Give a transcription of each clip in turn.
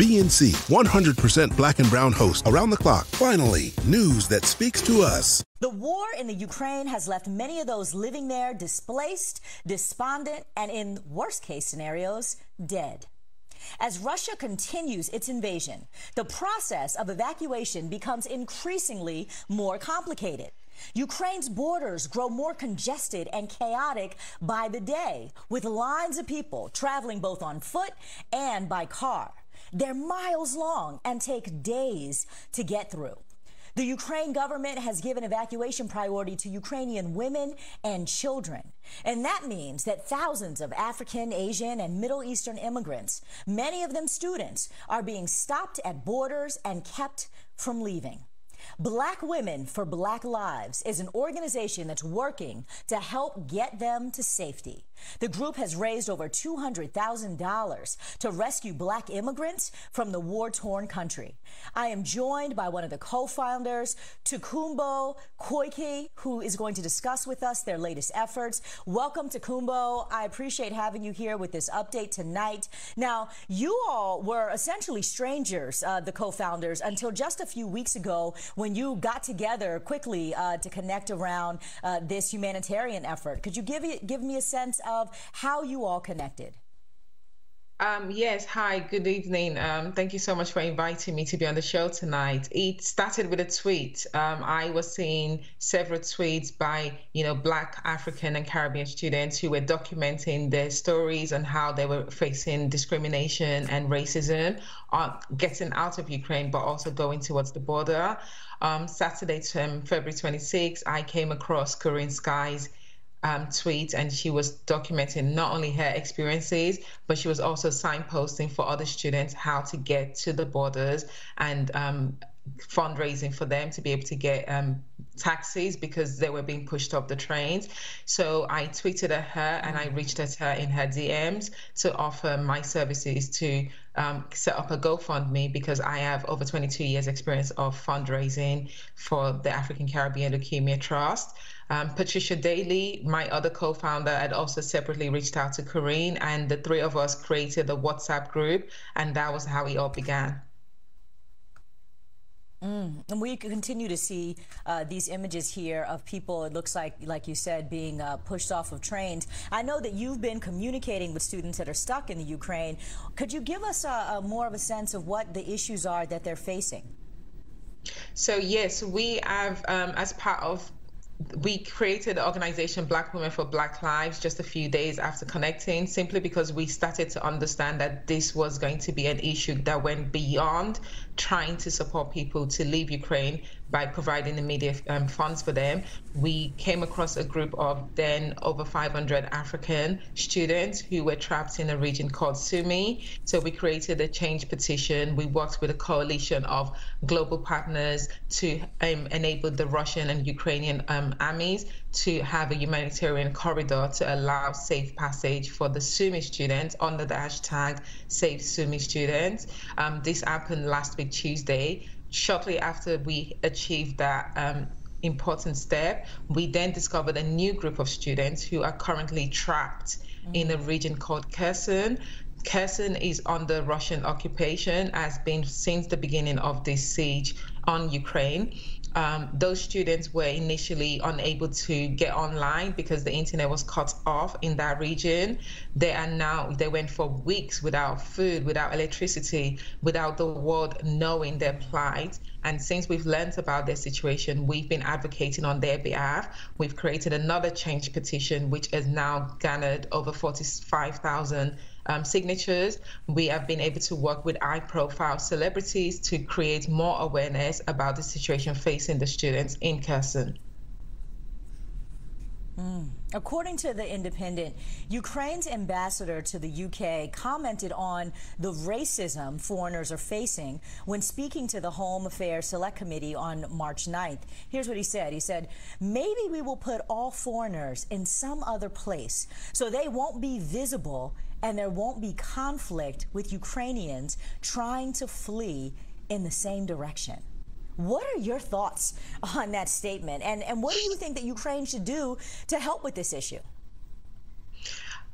BNC, 100% black and brown host around the clock. Finally, news that speaks to us. The war in the Ukraine has left many of those living there displaced, despondent, and in worst case scenarios, dead. As Russia continues its invasion, the process of evacuation becomes increasingly more complicated. Ukraine's borders grow more congested and chaotic by the day, with lines of people traveling both on foot and by car. They're miles long and take days to get through. The Ukraine government has given evacuation priority to Ukrainian women and children. And that means that thousands of African, Asian, and Middle Eastern immigrants, many of them students, are being stopped at borders and kept from leaving. Black Women for Black Lives is an organization that's working to help get them to safety. The group has raised over $200,000 to rescue black immigrants from the war-torn country. I am joined by one of the co-founders, Tokunbo Koiki, who is going to discuss with us their latest efforts. Welcome, Tokunbo. I appreciate having you here with this update tonight. Now, you all were essentially strangers, the co-founders, until just a few weeks ago when you got together quickly to connect around this humanitarian effort. Could you give me a sense of how you all connected? Yes, hi, good evening. Thank you so much for inviting me to be on the show tonight. It started with a tweet. I was seeing several tweets by, Black, African, and Caribbean students who were documenting their stories and how they were facing discrimination and racism on getting out of Ukraine, but also going towards the border. Saturday, February 26, I came across Corinne Sky's tweet, and she was documenting not only her experiences, but she was also signposting for other students how to get to the borders and fundraising for them to be able to get taxis because they were being pushed off the trains. So I tweeted at her and I reached at her in her DMs to offer my services to set up a GoFundMe because I have over 22 years experience of fundraising for the African Caribbean Leukemia Trust. Patricia Daly, my other co-founder, had also separately reached out to Corinne, and the three of us created a WhatsApp group, and that was how it all began. And we continue to see these images here of people, it looks like you said, being pushed off of trains. I know that you've been communicating with students that are stuck in the Ukraine. Could you give us more of a sense of what the issues are that they're facing? So yes, we have, we created the organization Black Women for Black Lives just a few days after connecting, simply because we started to understand that this was going to be an issue that went beyond trying to support people to leave Ukraine by providing immediate funds for them. We came across a group of then over 500 African students who were trapped in a region called Sumy. So we created a change petition. We worked with a coalition of global partners to enable the Russian and Ukrainian armies to have a humanitarian corridor to allow safe passage for the Sumy students under the hashtag Save Sumy Students. This happened last week, Tuesday. Shortly after we achieved that important step, we then discovered a new group of students who are currently trapped in a region called Kherson. Kherson is under Russian occupation, has been since the beginning of this siege on Ukraine. Those students were initially unable to get online because the internet was cut off in that region. They went for weeks without food, without electricity, without the world knowing their plight. And since we've learned about their situation, we've been advocating on their behalf. We've created another change petition, which has now garnered over 45,000 signatures. We have been able to work with high-profile celebrities to create more awareness about the situation facing the students in Kherson. According to The Independent, Ukraine's ambassador to the UK commented on the racism foreigners are facing when speaking to the Home Affairs Select Committee on March 9th. Here's what he said. He said, "Maybe we will put all foreigners in some other place so they won't be visible and there won't be conflict with Ukrainians trying to flee in the same direction." What are your thoughts on that statement? And what do you think that Ukraine should do to help with this issue?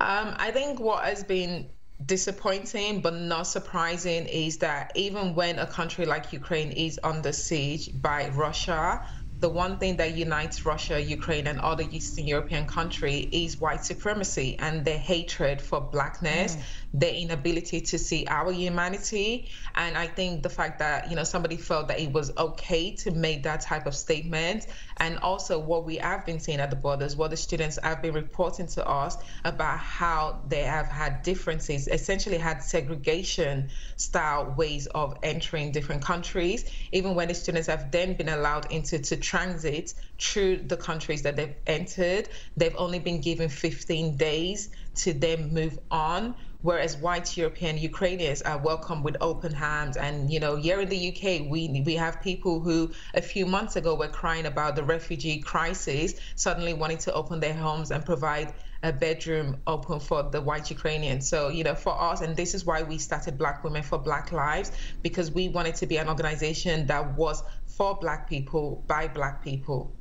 I think what has been disappointing but not surprising is that even when a country like Ukraine is under siege by Russia, the one thing that unites Russia, Ukraine, and other Eastern European countries is white supremacy and their hatred for blackness, their inability to see our humanity. And I think the fact that, somebody felt that it was okay to make that type of statement, and also what we have been seeing at the borders, what the students have been reporting to us about how they have had differences, essentially had segregation style ways of entering different countries. Even when the students have then been allowed to transit through the countries that they've entered, they've only been given 15 days to then move on, whereas white European Ukrainians are welcomed with open arms. And, here in the UK, we have people who a few months ago were crying about the refugee crisis, suddenly wanting to open their homes and provide a bedroom open for the white Ukrainians. So, for us, and this is why we started Black Women for Black Lives, because we wanted to be an organization that was for Black people, by Black people.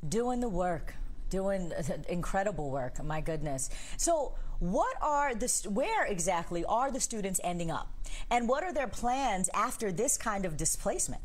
Doing the work. Doing incredible work, my goodness. So where exactly are the students ending up? And what are their plans after this kind of displacement?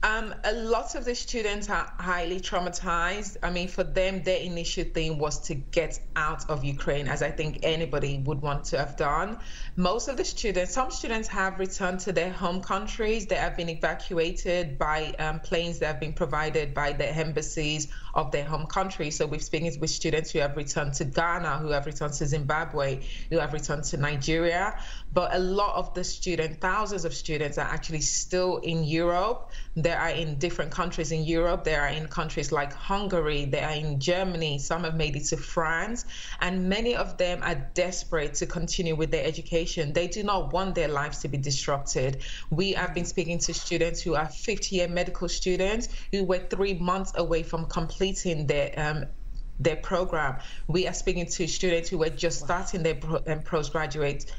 A lot of the students are highly traumatized. I mean, for them, their initial thing was to get out of Ukraine, as I think anybody would want to have done. Most of the students, some students have returned to their home countries. They have been evacuated by planes that have been provided by the embassies of their home country. So we've spoken with students who have returned to Ghana, who have returned to Zimbabwe, who have returned to Nigeria. But a lot of the students, thousands of students, are actually still in Europe. They are in different countries in Europe. They are in countries like Hungary. They are in Germany. Some have made it to France. And many of them are desperate to continue with their education. They do not want their lives to be disrupted. We have been speaking to students who are 50-year medical students who were 3 months away from completing their program. We are speaking to students who were just starting their postgraduate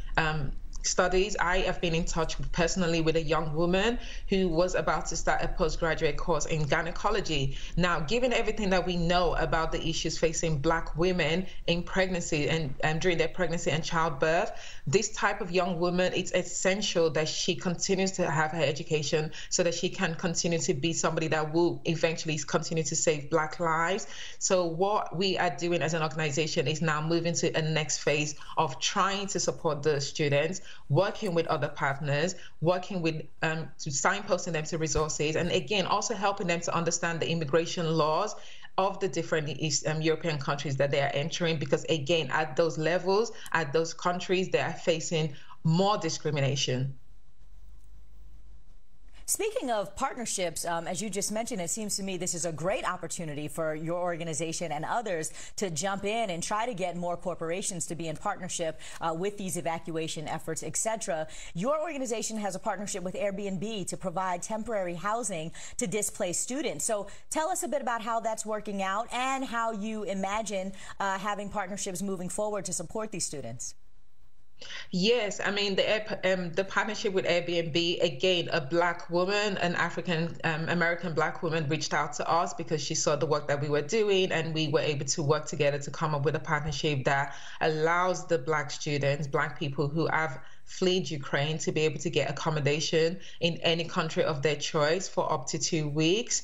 studies. I have been in touch personally with a young woman who was about to start a postgraduate course in gynecology. Now, given everything that we know about the issues facing Black women in pregnancy and during their pregnancy and childbirth, this type of young woman, it's essential that she continues to have her education so that she can continue to be somebody that will eventually continue to save Black lives. So what we are doing as an organization is now moving to a next phase of trying to support the students, working with other partners, working with signposting them to resources, and again, also helping them to understand the immigration laws of the different East European countries that they are entering, because again, at those levels, at those countries, they are facing more discrimination. Speaking of partnerships, as you just mentioned, it seems to me this is a great opportunity for your organization and others to jump in and try to get more corporations to be in partnership with these evacuation efforts, etc. Your organization has a partnership with Airbnb to provide temporary housing to displaced students. So tell us a bit about how that's working out and how you imagine having partnerships moving forward to support these students. Yes, I mean, the partnership with Airbnb, again, a Black woman, an African American Black woman reached out to us because she saw the work that we were doing, and we were able to work together to come up with a partnership that allows the Black students, Black people who have fled Ukraine, to be able to get accommodation in any country of their choice for up to 2 weeks.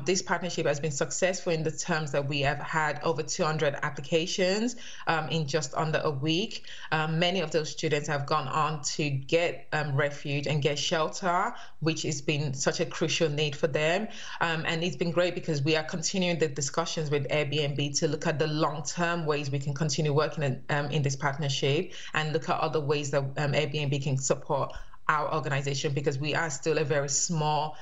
This partnership has been successful in the terms that we have had over 200 applications in just under a week. Many of those students have gone on to get refuge and get shelter, which has been such a crucial need for them. And it's been great because we are continuing the discussions with Airbnb to look at the long-term ways we can continue working in this partnership, and look at other ways that Airbnb can support our organization, because we are still a very small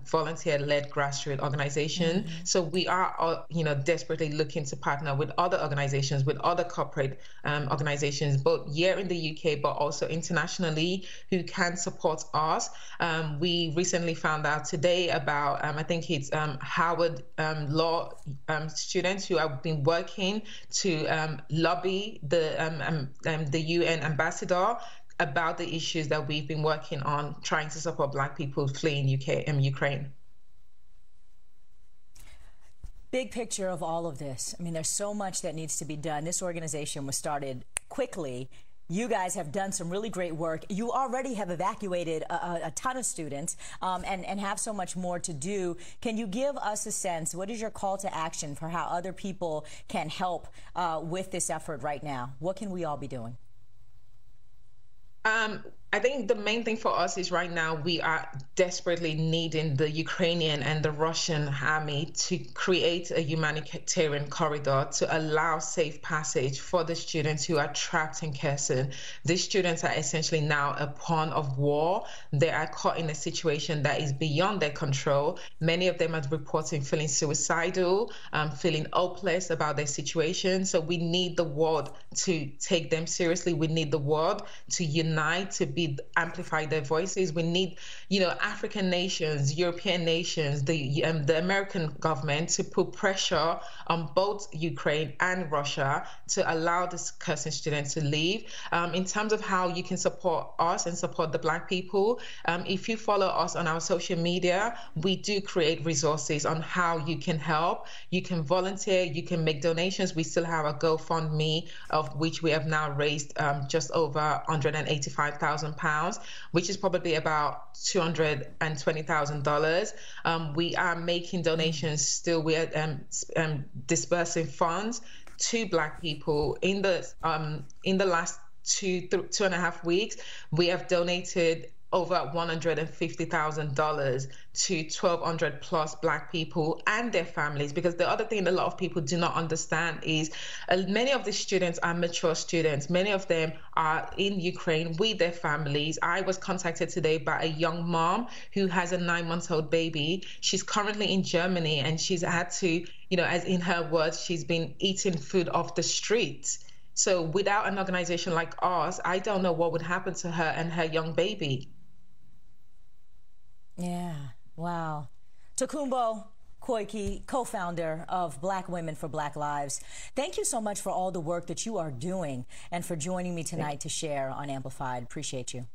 volunteer-led grassroots organization. So we are, desperately looking to partner with other organizations, with other corporate organizations, both here in the UK, but also internationally, who can support us. We recently found out today about, I think it's Howard law students who have been working to lobby the UN ambassador about the issues that we've been working on, trying to support Black people fleeing Ukraine. Big picture of all of this. I mean, there's so much that needs to be done. This organization was started quickly. You guys have done some really great work. You already have evacuated a ton of students and have so much more to do. Can you give us a sense, what is your call to action for how other people can help with this effort right now? What can we all be doing? I think the main thing for us is right now we are desperately needing the Ukrainian and the Russian army to create a humanitarian corridor to allow safe passage for the students who are trapped in Kherson. These students are essentially now a pawn of war. They are caught in a situation that is beyond their control. Many of them are reporting feeling suicidal, feeling hopeless about their situation. So we need the world to take them seriously. We need the world to unite, to amplify their voices. We need, African nations, European nations, the American government to put pressure on both Ukraine and Russia to allow this Kherson students to leave. In terms of how you can support us and support the Black people, if you follow us on our social media, we do create resources on how you can help. You can volunteer, you can make donations. We still have a GoFundMe, of which we have now raised just over £185,000, which is probably about $220,000. We are making donations still. We are dispersing funds to Black people. In the last two and a half weeks, we have donated over $150,000 to 1,200 plus Black people and their families. Because the other thing a lot of people do not understand is many of the students are mature students. Many of them are in Ukraine with their families. I was contacted today by a young mom who has a 9-month-old baby. She's currently in Germany and she's had to, as in her words, she's been eating food off the streets. So without an organization like ours, I don't know what would happen to her and her young baby. Yeah, wow. Tokunbo Koiki, co-founder of Black Women for Black Lives. Thank you so much for all the work that you are doing and for joining me tonight to share on Amplified. Appreciate you.